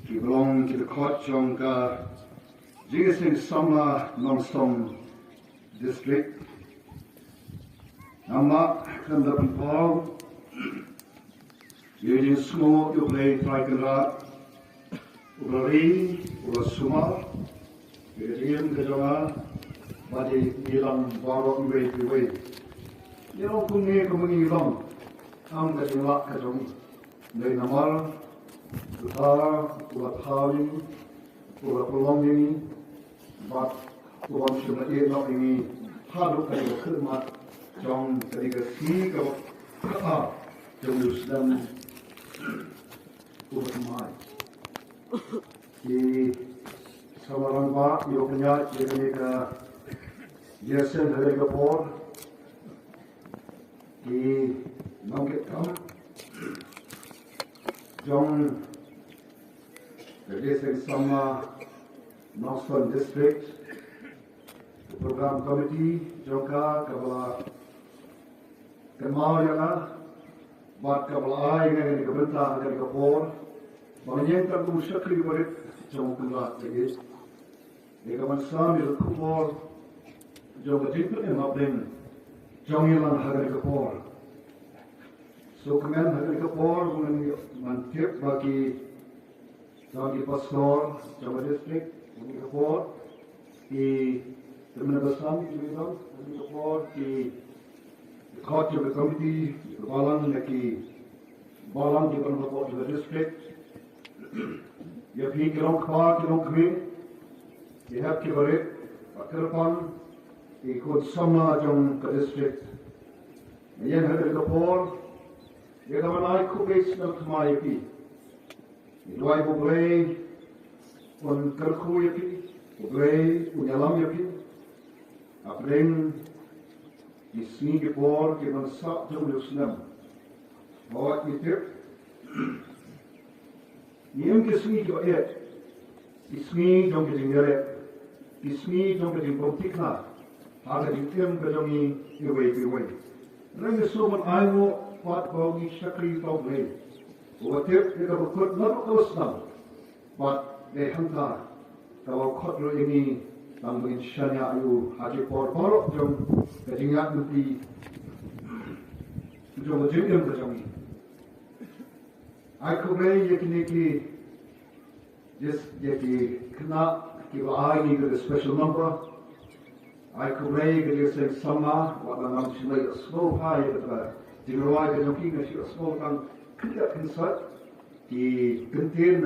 He belonged to the court Jonka Jingkren Samla Nongsom district. Nama Kandapan Paul, Eugene Smo, you play Traikanra, Urari, Urasuma, Eugene Kajama, Badi Nilam Baro Iway. You know, Kumi Kumuni Long, Am Kajima Kajum, Namal, Utar, Ulatali, Ulapolongini, but Ulam Shumati, not any Haduk and Kurmat. Trong cái khí của trong điều dân của mình mai thì sau đó lần ba yêu nhau thì cái Jason hay cái Paul thì nông nghiệp thắm trong cái Jason Sama Northern District program committee trong cả là Kemau yang buat kapal ini kebentar dari kapal, banyak yang tu syakri berit jauh keluar lagi. Jika mansam itu kapal jauh kecil yang abdeng jauh yang hari kapal. So kemudian hari kapal kemudian mantip bagi pastor jauh distrik hari kapal di kemudian bersama di hari kapal di court of the committee, Balang Naki, Balang given report to the district. If he cannot come, cannot come, you have to worry. Akhirpan, he could summon Jong the district. Yen had the poor, yet when I could be smelt my EP. Do I obey on Kirku EP, obey Unyalam EP, a bring. Die sneeuw voor die van zat doen we snel. Wat je tip? Neem je sneeuw eet. Die sneeuw dan je dingen. Die sneeuw dan je politiek na. Had je tim dan je weet. Dan je zo met айwo wat bouw je schakri van blij. Wat tip? Je kan ook not alles snel. Wat de hand daar. Dat we kort lo ini. Lang mensyanya ayu haji por jom kejingat nanti jom jengkem kejami. Aku beri yakini ki just jadi kena kita ini ke special number. Aku beri ke dia sama waktu nam semai slow high kita jengrawai ke joki ke slow kan tidak kensat di kentir